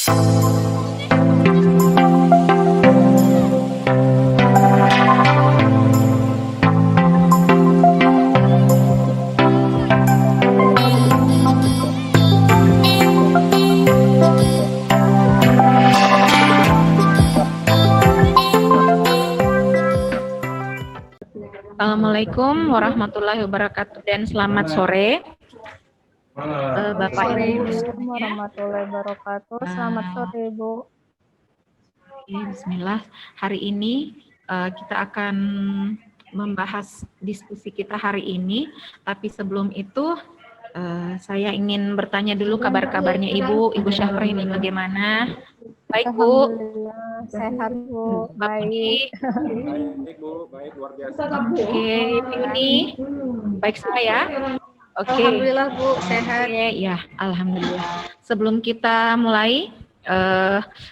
Assalamualaikum warahmatullahi wabarakatuh dan selamat sore Bapak Ibu Assalamualaikum warahmatullahi wabarakatuh. Selamat sore Bu. Bismillah. Hari ini kita akan membahas diskusi kita hari ini. Tapi sebelum itu saya ingin bertanya dulu kabar-kabarnya Ibu Syafraini bagaimana? Baik Bu. Alhamdulillah sehat Bu. Baik. Baik Bu, baik luar biasa. Oke, ini baik semua ya. Oke. Alhamdulillah Bu sehat. Oke, ya alhamdulillah. Sebelum kita mulai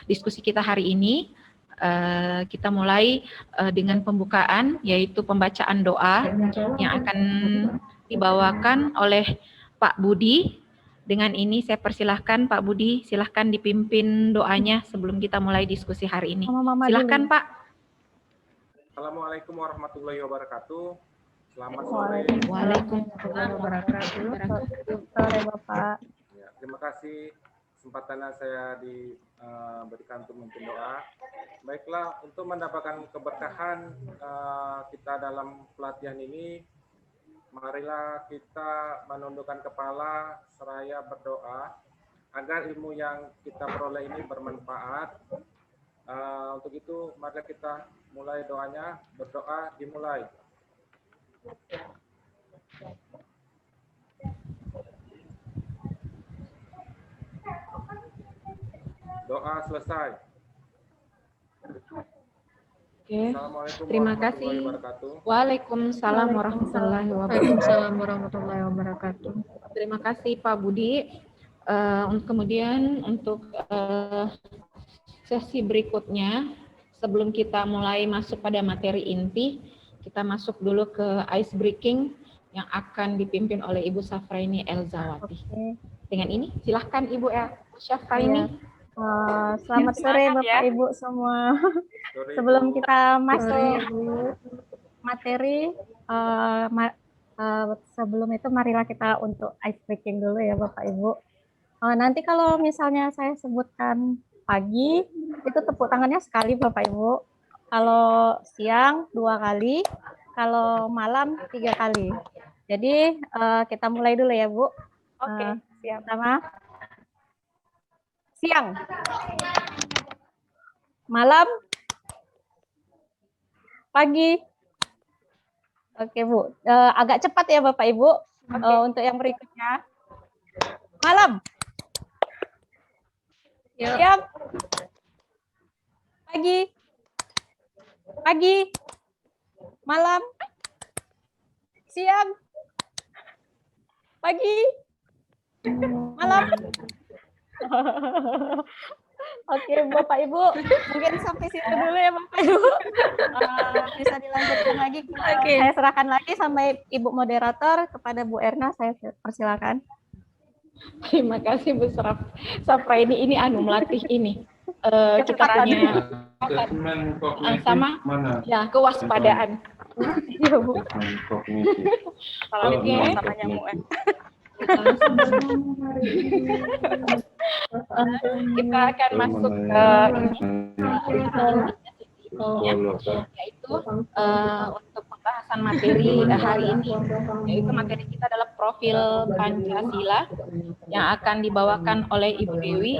diskusi kita hari ini, kita mulai dengan pembukaan yaitu pembacaan doa yang akan dibawakan oleh Pak Budi. Dengan ini saya persilahkan Pak Budi, silahkan dipimpin doanya sebelum kita mulai diskusi hari ini. Silahkan Pak. Assalamualaikum warahmatullahi wabarakatuh. Selamat sore. Waalaikumsalam warahmatullahi wabarakatuh. Sore Bapak. Ya, terima kasih kesempatannya saya diberikan untuk memimpin doa. Baiklah, untuk mendapatkan keberkahan kita dalam pelatihan ini, marilah kita menundukkan kepala seraya berdoa agar ilmu yang kita peroleh ini bermanfaat. Untuk itu, mari kita mulai doanya. Berdoa dimulai. Doa selesai. Oke, terima kasih. Wabarakatuh. Waalaikumsalam warahmatullahi wabarakatuh. Terima kasih Pak Budi. Kemudian untuk sesi berikutnya, sebelum kita mulai masuk pada materi inti, kita masuk dulu ke ice breaking yang akan dipimpin oleh Ibu Syafraini Elzawati. Dengan ini, silahkan Ibu Syafraini. Selamat sore Bapak Ibu semua. Sebelum kita masuk materi, sebelum itu marilah kita untuk ice breaking dulu ya Bapak Ibu. Nanti kalau misalnya saya sebutkan pagi, itu tepuk tangannya sekali Bapak Ibu. Kalau siang 2 kali, kalau malam 3 kali. Jadi kita mulai dulu ya Bu. Oke, siap. Pertama, siang, malam, pagi. Oke Bu, agak cepat ya Bapak Ibu. Untuk yang berikutnya, malam, siang, pagi, malam, siang, pagi, malam. Oke Bapak Ibu, mungkin sampai situ dulu ya Bapak Ibu. Bisa dilanjutkan lagi. Saya serahkan lagi sampai Ibu moderator kepada Bu Erna, saya persilakan. Terima kasih Bu Syafraini, ini melatih ini. Kita punya sama ya kewaspadaan. Iya Bu. Assalamualaikum sama nyamuk. Kita akan masuk ke yaitu untuk pembahasan materi hari ini, yaitu materi kita adalah profil Pancasila yang akan dibawakan oleh Ibu Dewi.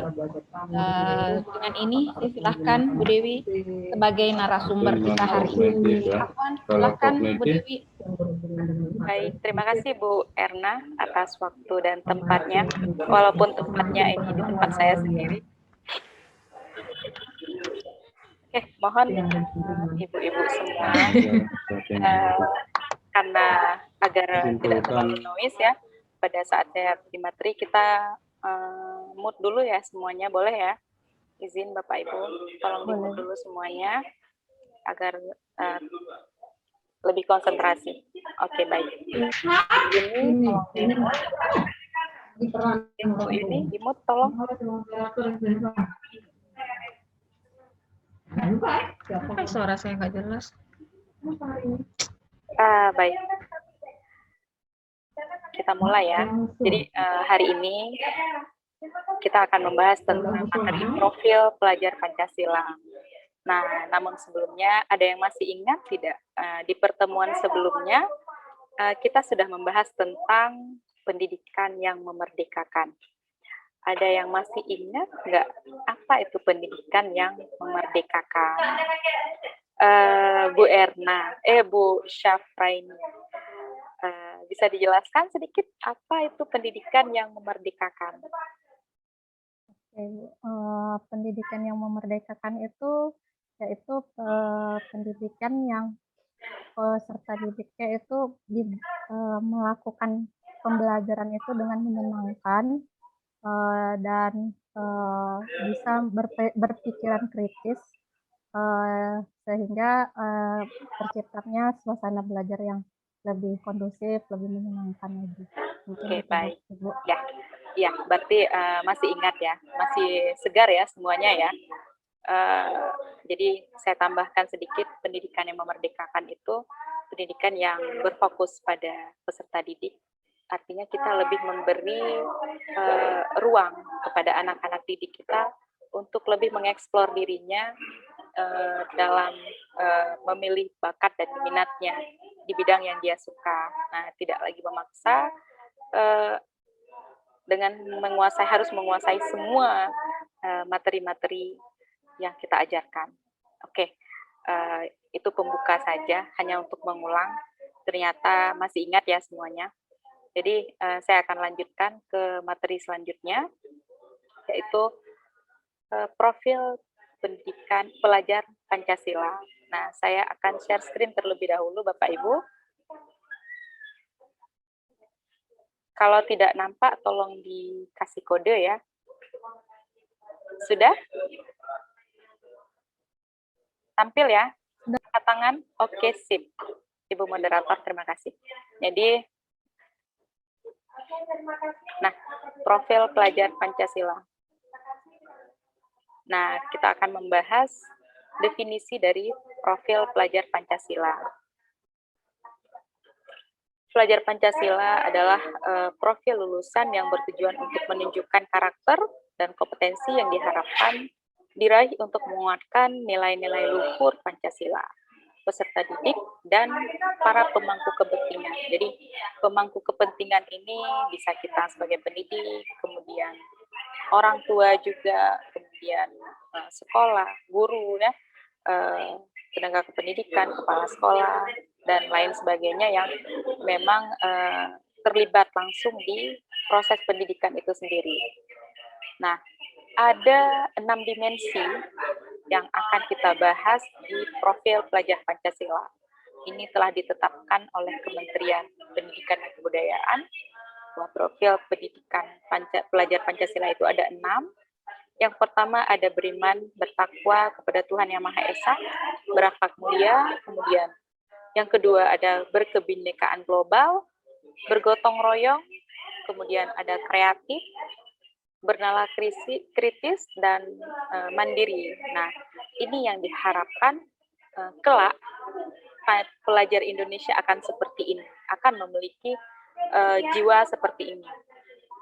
Dengan ini saya silahkan Bu Dewi sebagai narasumber kita hari ini. Silahkan Bu Dewi. Baik, terima kasih Bu Erna atas waktu dan tempatnya, walaupun tempatnya ini di tempat saya sendiri. Oke, mohon ibu-ibu semua, karena agar tidak terlalu noise ya, pada saat saya di materi kita mute dulu ya semuanya, boleh ya? Izin Bapak Ibu, tolong di mute dulu semuanya, agar lebih konsentrasi. Oke, baik. Ini Ibu ini dimut tolong. Kan suara saya nggak jelas. Baik. Kita mulai ya. Jadi hari ini kita akan membahas tentang materi profil pelajar Pancasila. Nah, namun sebelumnya ada yang masih ingat tidak? Di pertemuan sebelumnya kita sudah membahas tentang pendidikan yang memerdekakan. Ada yang masih ingat nggak apa itu pendidikan yang memerdekakan? Bu Erna, Bu Syafraini, bisa dijelaskan sedikit apa itu pendidikan yang memerdekakan? Pendidikan yang memerdekakan itu yaitu pendidikan yang peserta didiknya itu melakukan pembelajaran itu dengan menyenangkan dan bisa berpikiran kritis sehingga terciptanya suasana belajar yang lebih kondusif, lebih menyenangkan lagi. Oke, baik. Ya, berarti masih ingat ya, masih segar ya semuanya ya. Jadi saya tambahkan sedikit, pendidikan yang memerdekakan itu pendidikan yang berfokus pada peserta didik. Artinya kita lebih memberi ruang kepada anak-anak didik kita untuk lebih mengeksplor dirinya dalam memilih bakat dan minatnya di bidang yang dia suka. Nah, tidak lagi memaksa dengan harus menguasai semua materi-materi yang kita ajarkan. Oke, itu pembuka saja, hanya untuk mengulang. Ternyata masih ingat ya semuanya. Jadi saya akan lanjutkan ke materi selanjutnya, yaitu profil pendidikan pelajar Pancasila. Nah, saya akan share screen terlebih dahulu, Bapak Ibu. Kalau tidak nampak, tolong dikasih kode ya. Sudah? Tampil ya? Angkat tangan? Oke, sip. Ibu moderator, terima kasih. Jadi, nah, profil pelajar Pancasila. Nah, kita akan membahas definisi dari profil pelajar Pancasila. Pelajar Pancasila adalah profil lulusan yang bertujuan untuk menunjukkan karakter dan kompetensi yang diharapkan diraih untuk menguatkan nilai-nilai luhur Pancasila, peserta didik, dan para pemangku kepentingan. Jadi, pemangku kepentingan ini bisa kita sebagai pendidik, kemudian orang tua juga, kemudian sekolah, guru, ya, tenaga kependidikan, kepala sekolah, dan lain sebagainya yang memang terlibat langsung di proses pendidikan itu sendiri. Nah, ada 6 dimensi yang akan kita bahas di profil pelajar Pancasila. Ini telah ditetapkan oleh Kementerian Pendidikan dan Kebudayaan. Bahwa profil pendidikan pelajar Pancasila itu ada 6. Yang pertama ada beriman, bertakwa kepada Tuhan Yang Maha Esa, berakhlak mulia. Kemudian yang kedua ada berkebinekaan global, bergotong royong. Kemudian ada kreatif, bernalar kritis, dan mandiri. Nah, ini yang diharapkan kelak pelajar Indonesia akan seperti ini, akan memiliki jiwa seperti ini.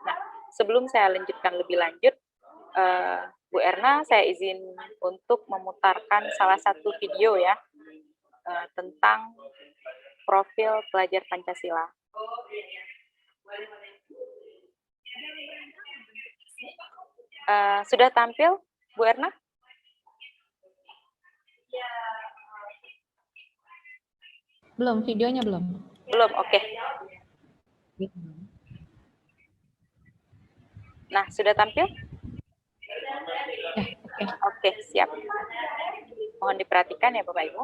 Nah, sebelum saya lanjutkan lebih lanjut, Bu Erna, saya izin untuk memutarkan salah satu video ya tentang profil pelajar Pancasila. Sudah tampil, Bu Erna? Belum, videonya belum. Belum, oke. Nah, sudah tampil? Oke, siap. Mohon diperhatikan ya Bapak Ibu.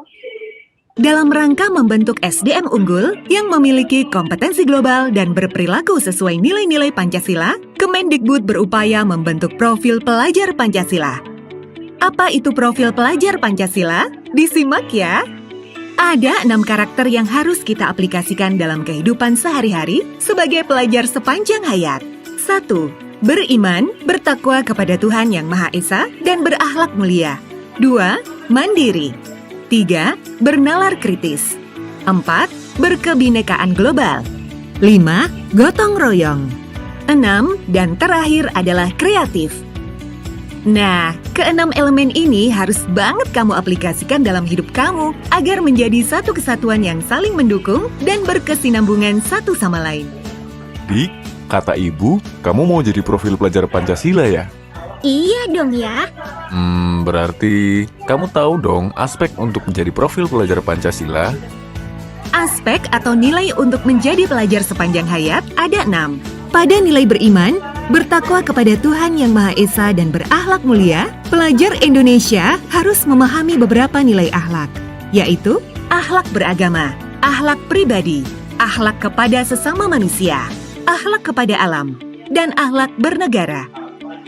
Dalam rangka membentuk SDM unggul yang memiliki kompetensi global dan berperilaku sesuai nilai-nilai Pancasila, Kemendikbud berupaya membentuk profil pelajar Pancasila. Apa itu profil pelajar Pancasila? Disimak ya! Ada 6 karakter yang harus kita aplikasikan dalam kehidupan sehari-hari sebagai pelajar sepanjang hayat. 1. Beriman, bertakwa kepada Tuhan Yang Maha Esa, dan berakhlak mulia. 2. Mandiri. 3. Bernalar kritis. 4. Berkebinekaan global. 5. Gotong royong. 6. Dan terakhir adalah kreatif. Nah, keenam elemen ini harus banget kamu aplikasikan dalam hidup kamu agar menjadi satu kesatuan yang saling mendukung dan berkesinambungan satu sama lain. Dik, kata ibu, kamu mau jadi profil pelajar Pancasila ya? Iya dong ya. Berarti kamu tahu dong aspek untuk menjadi profil pelajar Pancasila? Aspek atau nilai untuk menjadi pelajar sepanjang hayat ada 6. Pada nilai beriman, bertakwa kepada Tuhan Yang Maha Esa dan berakhlak mulia, pelajar Indonesia harus memahami beberapa nilai akhlak, yaitu akhlak beragama, akhlak pribadi, akhlak kepada sesama manusia, akhlak kepada alam, dan akhlak bernegara.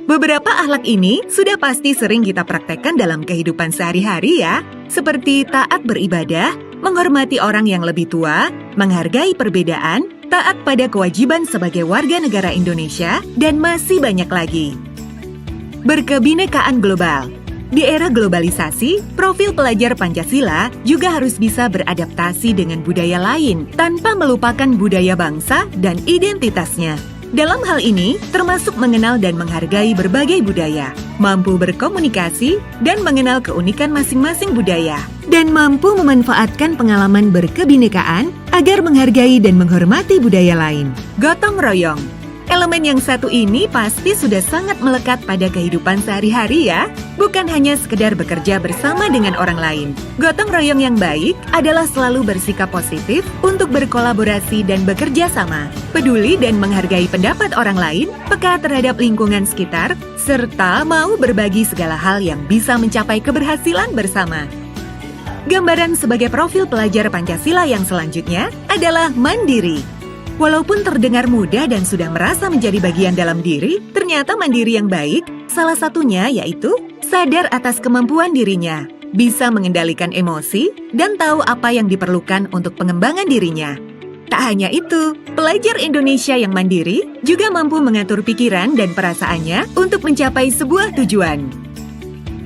Beberapa akhlak ini sudah pasti sering kita praktekkan dalam kehidupan sehari-hari ya, seperti taat beribadah, menghormati orang yang lebih tua, menghargai perbedaan, taat pada kewajiban sebagai warga negara Indonesia, dan masih banyak lagi. Berkebinekaan global. Di era globalisasi, profil pelajar Pancasila juga harus bisa beradaptasi dengan budaya lain tanpa melupakan budaya bangsa dan identitasnya. Dalam hal ini, termasuk mengenal dan menghargai berbagai budaya, mampu berkomunikasi dan mengenal keunikan masing-masing budaya, dan mampu memanfaatkan pengalaman berkebinekaan agar menghargai dan menghormati budaya lain. Gotong royong. Elemen yang satu ini pasti sudah sangat melekat pada kehidupan sehari-hari ya, bukan hanya sekedar bekerja bersama dengan orang lain. Gotong royong yang baik adalah selalu bersikap positif untuk berkolaborasi dan bekerja sama, peduli dan menghargai pendapat orang lain, peka terhadap lingkungan sekitar, serta mau berbagi segala hal yang bisa mencapai keberhasilan bersama. Gambaran sebagai profil pelajar Pancasila yang selanjutnya adalah mandiri. Walaupun terdengar mudah dan sudah merasa menjadi bagian dalam diri, ternyata mandiri yang baik, salah satunya yaitu sadar atas kemampuan dirinya, bisa mengendalikan emosi, dan tahu apa yang diperlukan untuk pengembangan dirinya. Tak hanya itu, pelajar Indonesia yang mandiri juga mampu mengatur pikiran dan perasaannya untuk mencapai sebuah tujuan.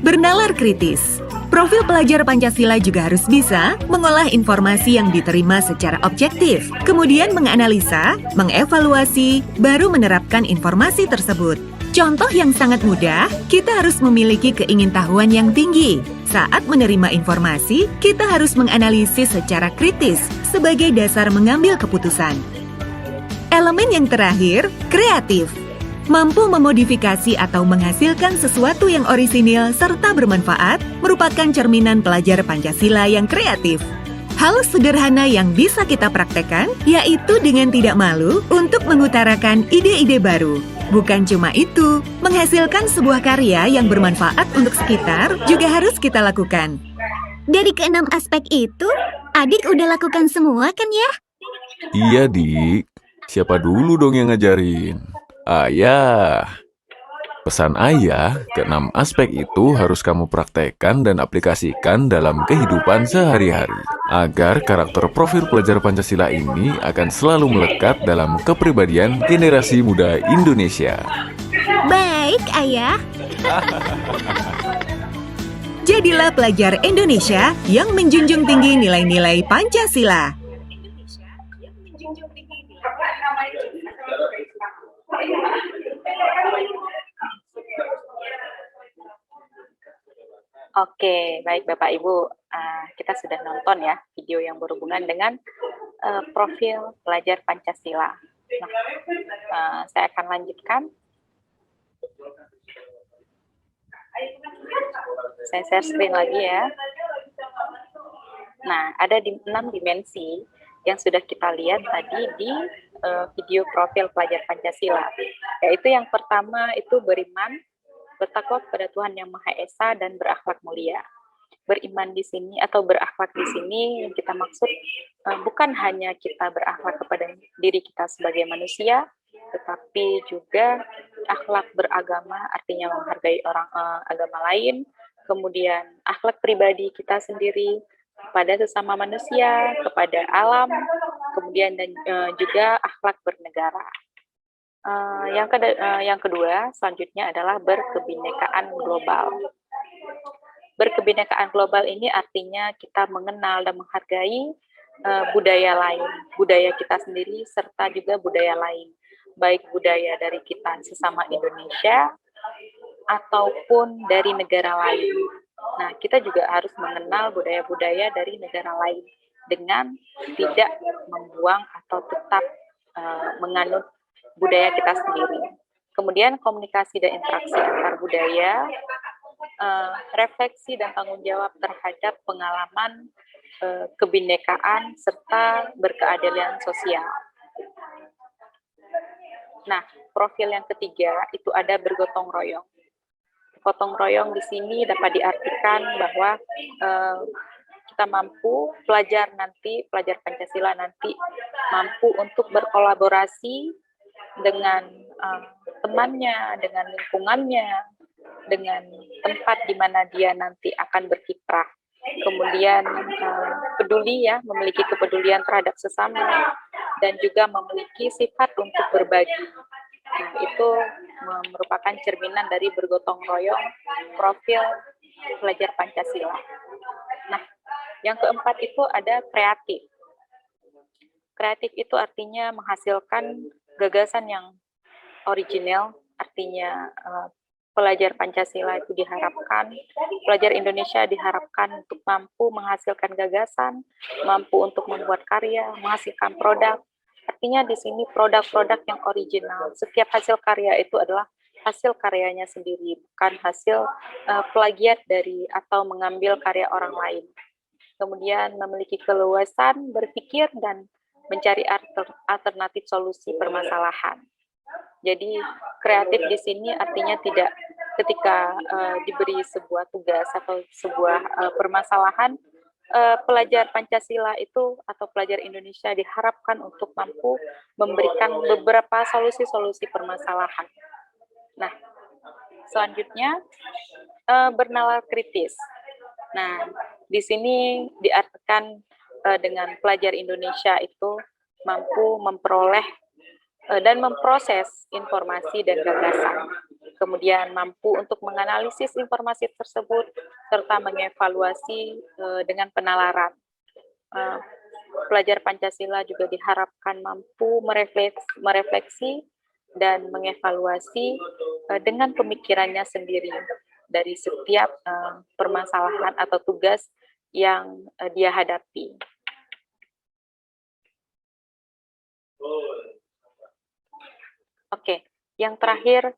Bernalar kritis. Profil pelajar Pancasila juga harus bisa mengolah informasi yang diterima secara objektif, kemudian menganalisa, mengevaluasi, baru menerapkan informasi tersebut. Contoh yang sangat mudah, kita harus memiliki keingintahuan yang tinggi. Saat menerima informasi, kita harus menganalisis secara kritis sebagai dasar mengambil keputusan. Elemen yang terakhir, kreatif. Mampu memodifikasi atau menghasilkan sesuatu yang orisinil serta bermanfaat merupakan cerminan pelajar Pancasila yang kreatif. Hal sederhana yang bisa kita praktekkan yaitu dengan tidak malu untuk mengutarakan ide-ide baru. Bukan cuma itu, menghasilkan sebuah karya yang bermanfaat untuk sekitar juga harus kita lakukan. Dari keenam aspek itu, adik udah lakukan semua kan ya? Iya, Dik. Siapa dulu dong yang ngajarin? Ayah. Pesan ayah, keenam aspek itu harus kamu praktekkan dan aplikasikan dalam kehidupan sehari-hari, agar karakter profil pelajar Pancasila ini akan selalu melekat dalam kepribadian generasi muda Indonesia. Baik, Ayah. Jadilah pelajar Indonesia yang menjunjung tinggi nilai-nilai Pancasila. Oke, baik Bapak Ibu, kita sudah nonton ya video yang berhubungan dengan profil pelajar Pancasila. Nah, saya akan lanjutkan. Saya share screen lagi ya. Nah, ada 6 dimensi yang sudah kita lihat tadi di video profil pelajar Pancasila. Yaitu yang pertama itu beriman, bertakwa kepada Tuhan Yang Maha Esa, dan berakhlak mulia. Beriman di sini atau berakhlak di sini yang kita maksud bukan hanya kita berakhlak kepada diri kita sebagai manusia, tetapi juga akhlak beragama, artinya menghargai orang agama lain, kemudian akhlak pribadi kita sendiri kepada sesama manusia, kepada alam, kemudian dan juga akhlak bernegara. Yang kedua, selanjutnya adalah berkebinekaan global. Berkebinekaan global ini artinya kita mengenal dan menghargai budaya lain, budaya kita sendiri, serta juga budaya lain, baik budaya dari kita sesama Indonesia ataupun dari negara lain. Nah, kita juga harus mengenal budaya-budaya dari negara lain dengan tidak membuang atau tetap menganut budaya kita sendiri. Kemudian komunikasi dan interaksi antar budaya, refleksi dan tanggung jawab terhadap pengalaman kebinekaan serta berkeadilan sosial. Nah, profil yang ketiga itu ada bergotong royong. Gotong royong di sini dapat diartikan bahwa kita mampu, pelajar Pancasila nanti mampu untuk berkolaborasi dengan temannya, dengan lingkungannya, dengan tempat di mana dia nanti akan berkiprah. Kemudian memiliki kepedulian terhadap sesama dan juga memiliki sifat untuk berbagi. Nah, itu merupakan cerminan dari bergotong royong profil pelajar Pancasila. Nah, yang keempat itu ada kreatif. Kreatif itu artinya menghasilkan gagasan yang original, artinya pelajar Pancasila itu diharapkan, pelajar Indonesia diharapkan untuk mampu menghasilkan gagasan, mampu untuk membuat karya, menghasilkan produk. Artinya di sini produk-produk yang original. Setiap hasil karya itu adalah hasil karyanya sendiri, bukan hasil plagiat dari atau mengambil karya orang lain. Kemudian memiliki keleluasan berpikir dan mencari alternatif solusi permasalahan. Jadi kreatif di sini artinya tidak ketika diberi sebuah tugas atau sebuah permasalahan, pelajar Pancasila itu atau pelajar Indonesia diharapkan untuk mampu memberikan beberapa solusi-solusi permasalahan. Nah, selanjutnya bernalar kritis. Nah, di sini diartikan dengan pelajar Indonesia itu mampu memperoleh dan memproses informasi dan gagasan. Kemudian mampu untuk menganalisis informasi tersebut serta mengevaluasi dengan penalaran. Pelajar Pancasila juga diharapkan mampu merefleksi dan mengevaluasi dengan pemikirannya sendiri dari setiap permasalahan atau tugas yang dia hadapi. Oke, yang terakhir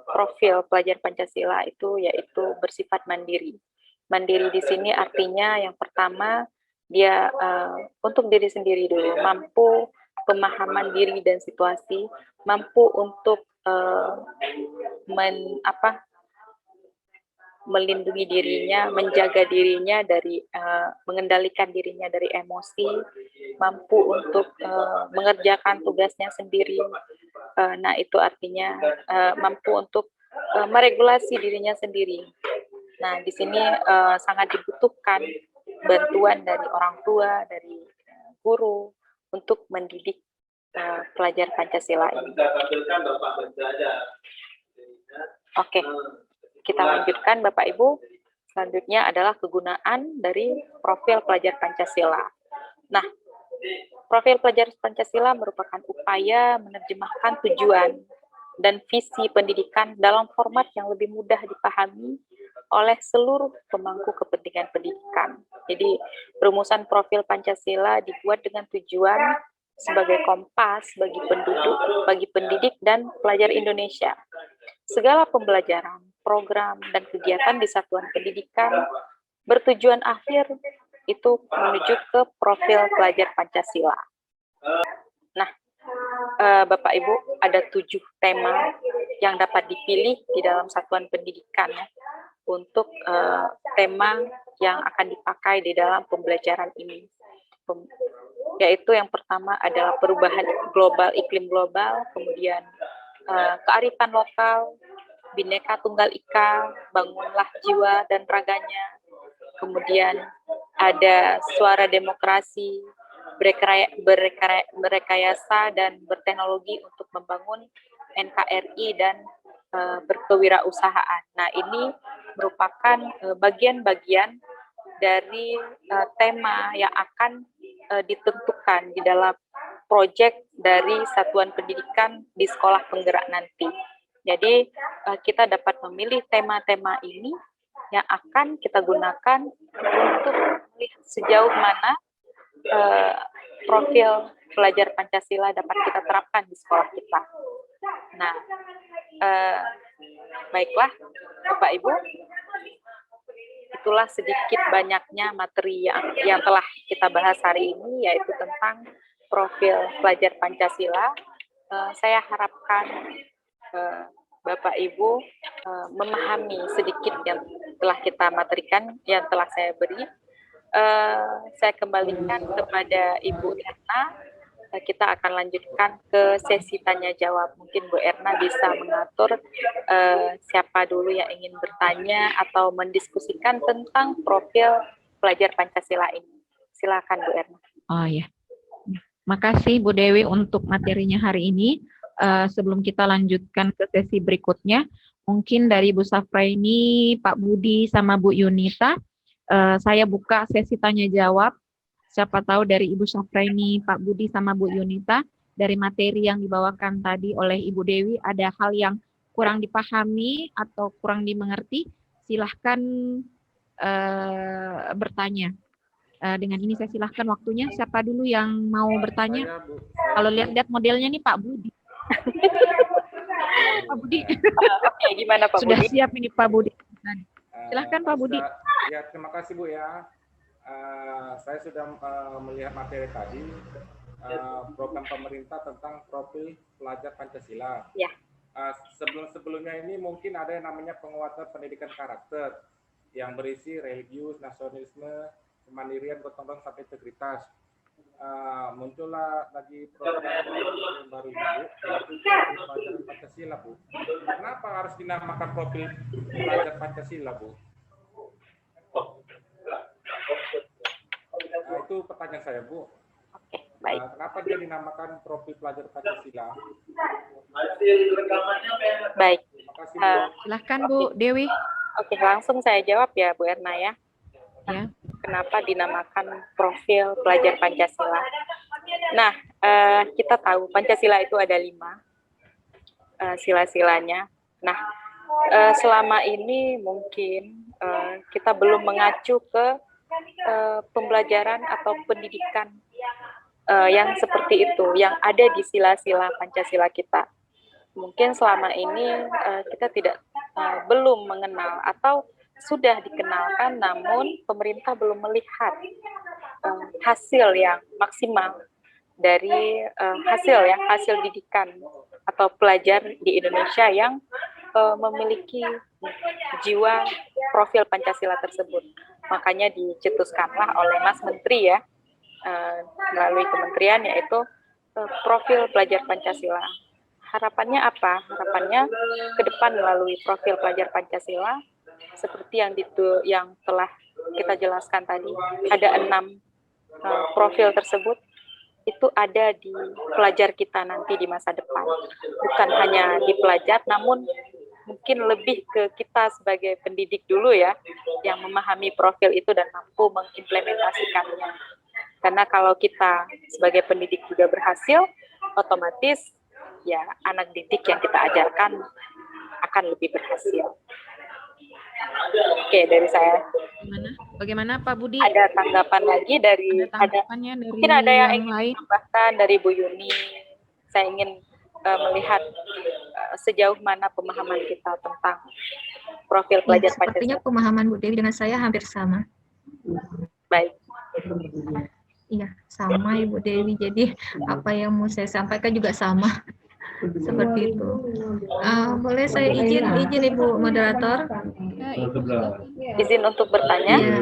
profil pelajar Pancasila itu yaitu bersifat mandiri. Mandiri di sini artinya yang pertama dia untuk diri sendiri dulu, mampu pemahaman diri dan situasi, mampu untuk melindungi dirinya, menjaga dirinya dari mengendalikan dirinya dari emosi, mampu untuk mengerjakan tugasnya sendiri. Nah, itu artinya mampu untuk meregulasi dirinya sendiri. Nah, di sini sangat dibutuhkan bantuan dari orang tua, dari guru untuk mendidik pelajar Pancasila ini. Oke, kita lanjutkan Bapak Ibu. Selanjutnya adalah kegunaan dari profil pelajar Pancasila. Nah, profil pelajar Pancasila merupakan upaya menerjemahkan tujuan dan visi pendidikan dalam format yang lebih mudah dipahami oleh seluruh pemangku kepentingan pendidikan. Jadi, perumusan profil Pancasila dibuat dengan tujuan sebagai kompas bagi penduduk, bagi pendidik, dan pelajar Indonesia. Segala pembelajaran, program, dan kegiatan di satuan pendidikan bertujuan akhir itu menuju ke profil pelajar Pancasila. Nah, Bapak Ibu, ada 7 tema yang dapat dipilih di dalam satuan pendidikan untuk tema yang akan dipakai di dalam pembelajaran ini. Yaitu yang pertama adalah perubahan global, iklim global, kemudian kearifan lokal, Bhinneka Tunggal Ika, bangunlah jiwa dan raganya, kemudian ada suara demokrasi, berrekayasa dan berteknologi untuk membangun NKRI dan berkewirausahaan. Nah, ini merupakan bagian-bagian dari tema yang akan ditentukan di dalam proyek dari satuan pendidikan di sekolah penggerak nanti. Jadi kita dapat memilih tema-tema ini yang akan kita gunakan untuk melihat sejauh mana profil pelajar Pancasila dapat kita terapkan di sekolah kita. Nah, baiklah Bapak Ibu, itulah sedikit banyaknya materi yang telah kita bahas hari ini, yaitu tentang profil pelajar Pancasila. Saya harapkan Bapak Ibu memahami sedikit yang telah kita materikan, yang telah saya beri. Saya kembalikan kepada Ibu Erna. Kita akan lanjutkan ke sesi tanya jawab. Mungkin Bu Erna bisa mengatur siapa dulu yang ingin bertanya atau mendiskusikan tentang profil pelajar Pancasila ini. Silakan Bu Erna. Oh ya, makasih Bu Dewi untuk materinya hari ini. Sebelum kita lanjutkan ke sesi berikutnya, mungkin dari Bu Safraini, Pak Budi, sama Bu Yunita, saya buka sesi tanya jawab. Siapa tahu dari Ibu Safraini, Pak Budi, sama Bu Yunita, dari materi yang dibawakan tadi oleh Ibu Dewi, ada hal yang kurang dipahami atau kurang dimengerti, silahkan bertanya. Dengan ini saya silahkan waktunya. Siapa dulu yang mau bertanya? Kalau lihat-lihat modelnya nih Pak Budi. Pak Budi. Oke, gimana Pak Sudah Budi? siap ini Pak Budi. Silahkan Pak Budi. Ya, terima kasih Bu ya. Saya sudah melihat materi tadi, program pemerintah tentang profil pelajar Pancasila. Ya. Sebelumnya ini mungkin ada yang namanya penguatan pendidikan karakter yang berisi religius, nasionalisme, kemandirian, gotong royong, sampai integritas. Muncullah lagi program yang baru ini, yaitu pelajaran Pancasila, Bu. Kenapa harus dinamakan profil pelajar Pancasila, Bu? Itu pertanyaan saya, Bu. Oke, baik. Kenapa dia dinamakan profil pelajar Pancasila? Baik. Terima kasih, Bu. Silahkan Bu Dewi. Oke, langsung saya jawab ya Bu Erna ya. Ya. Kenapa dinamakan profil pelajar Pancasila? Nah, kita tahu Pancasila itu ada 5 sila-silanya. Nah, selama ini mungkin kita belum mengacu ke pembelajaran atau pendidikan yang seperti itu, yang ada di sila-sila Pancasila kita. Mungkin selama ini kita belum mengenal atau sudah dikenalkan, namun pemerintah belum melihat hasil yang maksimal dari hasil didikan atau pelajar di Indonesia yang memiliki jiwa profil Pancasila tersebut. Makanya dicetuskanlah oleh Mas Menteri ya, melalui kementerian, yaitu profil pelajar Pancasila. Harapannya apa? Harapannya ke depan melalui profil pelajar Pancasila, seperti yang telah kita jelaskan tadi, ada 6 profil tersebut, itu ada di pelajar kita nanti di masa depan. Bukan hanya di pelajar, namun mungkin lebih ke kita sebagai pendidik dulu ya, yang memahami profil itu dan mampu mengimplementasikannya. Karena kalau kita sebagai pendidik juga berhasil, otomatis ya anak didik yang kita ajarkan akan lebih berhasil. Oke, dari saya. Bagaimana Pak Budi? Ada tanggapan lagi dari mungkin ada yang ingin lain tambahkan dari Bu Yuni. Saya ingin melihat sejauh mana pemahaman kita tentang profil pelajar Pancasila. Sepertinya pemahaman Bu Dewi dengan saya hampir sama. Baik. Iya, sama Ibu Dewi. Jadi apa yang mau saya sampaikan juga sama. Seperti itu. Boleh saya izin Ibu moderator? Izin untuk bertanya? Iya.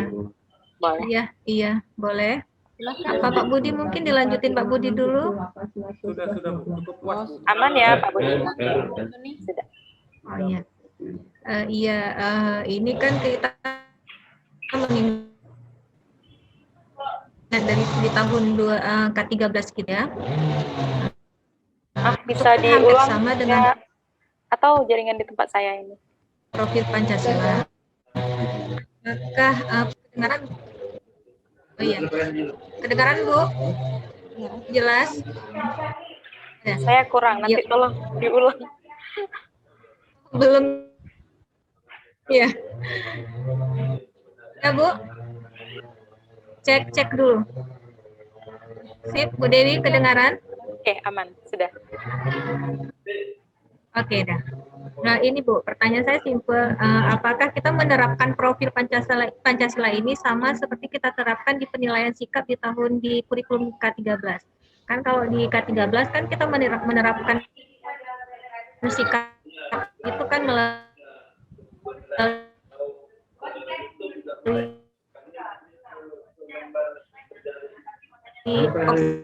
Boleh. Iya, boleh. Apa Pak Budi mungkin dilanjutin Pak Budi dulu? Sudah cukup puas, Bu. Aman ya Pak Budi? Sudah. Oh iya. Ini kan kita mengingat dari di tahun K13 gitu ya. Bisa Itu hampir diulang sama ya, dengan atau jaringan di tempat saya ini? profil Pancasila. Apakah kedengaran? Oh iya, kedengaran Bu? Jelas? Ya. Saya kurang, nanti tolong diulang. Belum. Ya. Ya Bu, cek dulu. Sip, Bu Dewi kedengaran? Oke, aman, sudah. Oke, dah. Nah ini Bu, pertanyaan saya simpel. Apakah kita menerapkan profil Pancasila ini sama seperti kita terapkan di penilaian sikap di kurikulum K13? Kan kalau di K13 kan kita menerapkan sikap itu kan melalui observasi.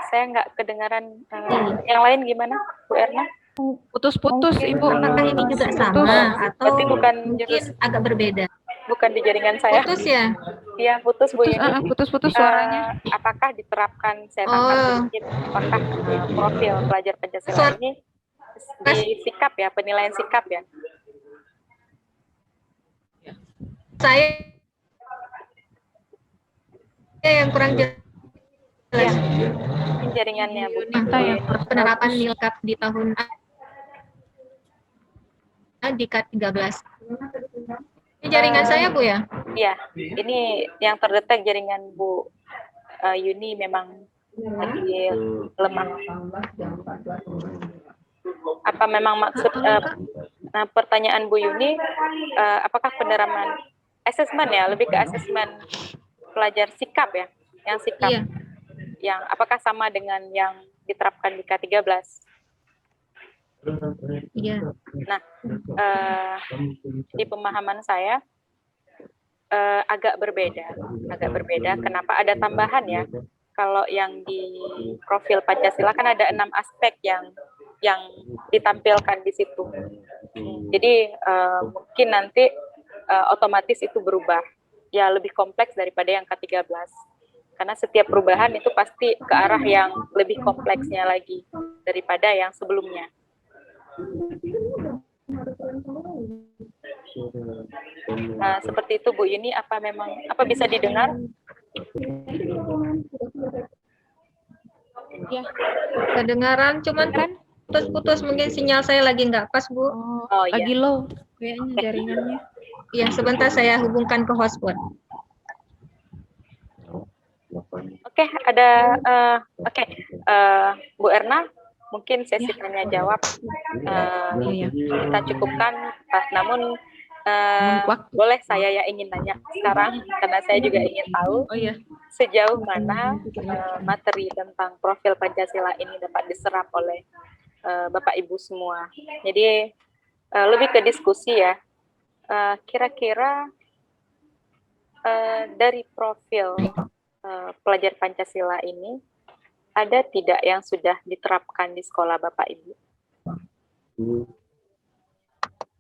Saya nggak kedengaran. Yang lain gimana, Bu Erna? Putus-putus, Ibu. Apakah ini juga sama atau Berarti bukan mungkin agak berbeda? Bukan di jaringan saya. Putus ya? Iya, putus Bu Yuni. Putus-putus suaranya. Apakah diterapkan, saya tangkap sedikit, apakah profil pelajar Pancasila ini di sikap ya, penilaian sikap ya? Saya yang kurang jelas. Ya, jaringannya Bu. Minta yang penerapan nilkap di tahun di K13. Ini jaringan saya Bu ya? Iya, ini yang terdetek jaringan Bu Yuni memang lagi lemah. Apa memang maksud pertanyaan Bu Yuni, apakah penerapan asesmen ya, lebih ke asesmen pelajar sikap ya, yang sikap, Iya. yang apakah sama dengan yang diterapkan di K13? Iya. Nah, di pemahaman saya agak berbeda. Kenapa ada tambahan ya? Kalau yang di profil Pancasila kan ada 6 aspek yang ditampilkan di situ. Jadi mungkin nanti otomatis itu berubah. Ya lebih kompleks daripada yang K13. Karena setiap perubahan itu pasti ke arah yang lebih kompleksnya lagi daripada yang sebelumnya. Nah, seperti itu Bu Yuni, apa bisa didengar? Ya, Kedengaran, cuman kan putus-putus, mungkin sinyal saya lagi nggak pas Bu. Oh lagi iya. low kayaknya jaringannya. Iya, sebentar saya hubungkan ke hotspot. Oke, Bu Erna, mungkin sesi tanya jawab kita cukupkan, namun boleh saya yang ingin nanya sekarang, karena saya juga ingin tahu sejauh mana materi tentang profil Pancasila ini dapat diserap oleh Bapak Ibu semua. Jadi lebih ke diskusi ya. Kira-kira dari profil pelajar Pancasila ini ada tidak yang sudah diterapkan di sekolah Bapak Ibu?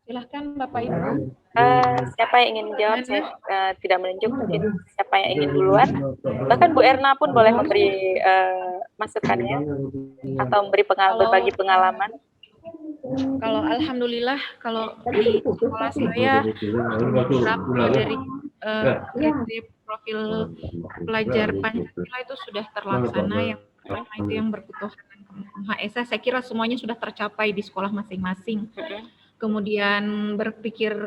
Silahkan Bapak Ibu. Siapa yang ingin jawab? Saya tidak menunjuk, mungkin siapa yang ingin duluan. Bahkan Bu Erna pun boleh memberi masukannya atau berbagi pengalaman. Kalau alhamdulillah, kalau di sekolah saya beberapa dari profil pelajar Pancasila itu sudah terlaksana. Yang pertama itu yang berketuhanan Maha Esa, saya kira semuanya sudah tercapai di sekolah masing-masing. Kemudian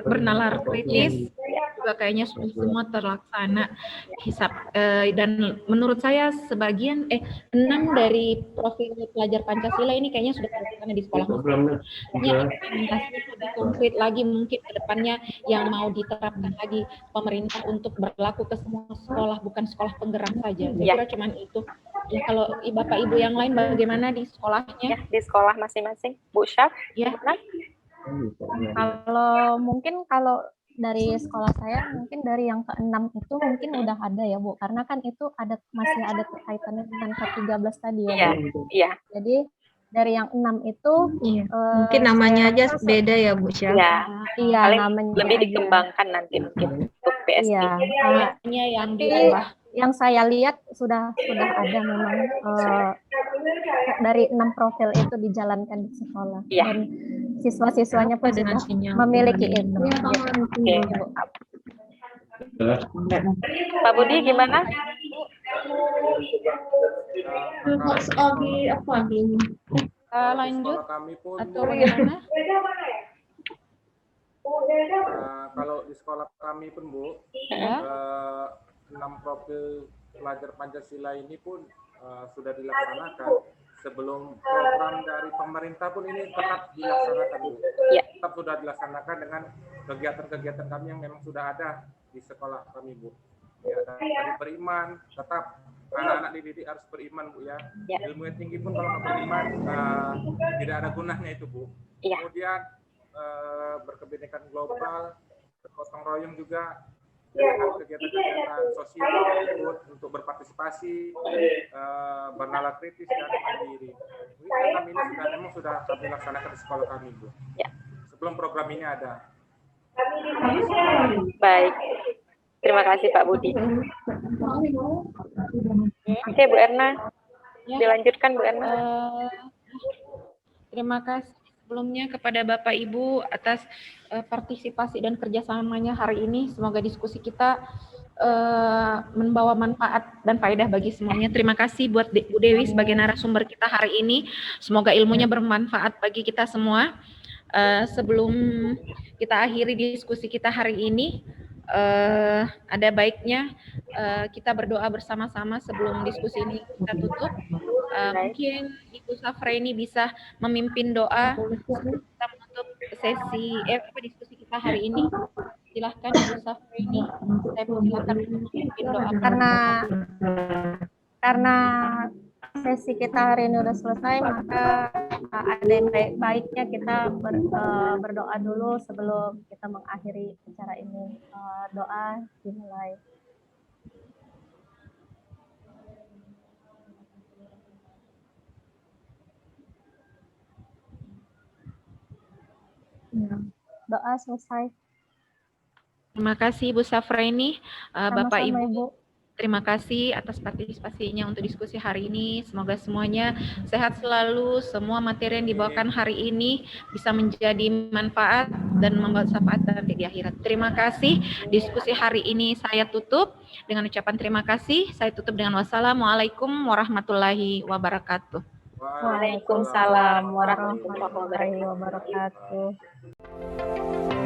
bernalar kritis juga kayaknya sudah semua terlaksana. Dan menurut saya sebagian 6 dari profil pelajar Pancasila ini kayaknya sudah terlaksana di sekolah masing-masing. Implementasinya lebih konkret lagi mungkin ke depannya yang mau diterapkan lagi pemerintah untuk berlaku ke semua sekolah, bukan sekolah penggerak saja. Saya kira cuma itu. Ya, kalau Bapak Ibu yang lain bagaimana di sekolahnya? Ya, di sekolah masing-masing, Bu Syaf? Ya. Kalau dari sekolah saya mungkin dari yang ke-6 itu mungkin udah ada ya Bu, karena kan itu masih ada kaitannya dengan K13 tadi ya Bu. Iya. Jadi dari yang 6 itu mungkin namanya aja beda ya Bu Syah. Iya. Iya, namanya lebih aja. dikembangkan nanti mungkin untuk PSD. Iya, Hanya yang tapi diubah. yang saya lihat sudah ada memang dari 6 profil itu dijalankan di sekolah. Iya. Dan siswa-siswanya pun sudah memiliki itu. Oke. Pak Budi gimana? Lanjut Kami pun atau bagaimana? kalau di sekolah kami pun Bu, Ya. 6 profil pelajar Pancasila ini pun sudah dilaksanakan. Sebelum program dari pemerintah pun ini tetap dilaksanakan Bu. Ya. Tetap sudah dilaksanakan dengan kegiatan-kegiatan kami yang memang sudah ada di sekolah kami Bu. Ya, dari beriman, tetap anak-anak dididik harus beriman Bu ya. Ya. Ilmu yang tinggi pun kalau nggak beriman tidak ada gunanya itu Bu. Ya. Kemudian berkebinekaan global, bergotong royong juga, kegiatan-kegiatan sosial untuk berpartisipasi, bernalar kritis dan mandiri. Program ini sudah kami laksanakan di sekolah kami Bu. Ya. Sebelum program ini ada. Baik. Terima kasih Pak Budi. Oke Bu Erna, dilanjutkan Bu Erna. Terima kasih sebelumnya kepada Bapak Ibu atas partisipasi dan kerjasamanya hari ini. Semoga diskusi kita membawa manfaat dan faedah bagi semuanya. Terima kasih buat Bu Dewi sebagai narasumber kita hari ini. Semoga ilmunya bermanfaat bagi kita semua. Sebelum kita akhiri diskusi kita hari ini, ada baiknya kita berdoa bersama-sama sebelum diskusi ini kita tutup. Mungkin Ibu Safraini bisa memimpin doa sebelum kita menutup sesi diskusi kita hari ini. Silahkan Ibu Safraini, saya persilakan memimpin doa. Karena sesi kita hari ini udah selesai, maka ada yang baiknya kita berdoa dulu sebelum kita mengakhiri acara ini. Doa dimulai. Doa selesai. Terima kasih Ibu Safraini, Bapak Sama-sama, Ibu. Ibu. Terima kasih atas partisipasinya untuk diskusi hari ini. Semoga semuanya sehat selalu, semua materi yang dibawakan hari ini bisa menjadi manfaat dan membawa syafaat nanti di akhirat. Terima kasih. Diskusi hari ini saya tutup dengan ucapan terima kasih. Saya tutup dengan wassalamualaikum warahmatullahi wabarakatuh. Waalaikumsalam warahmatullahi wabarakatuh. wabarakatuh.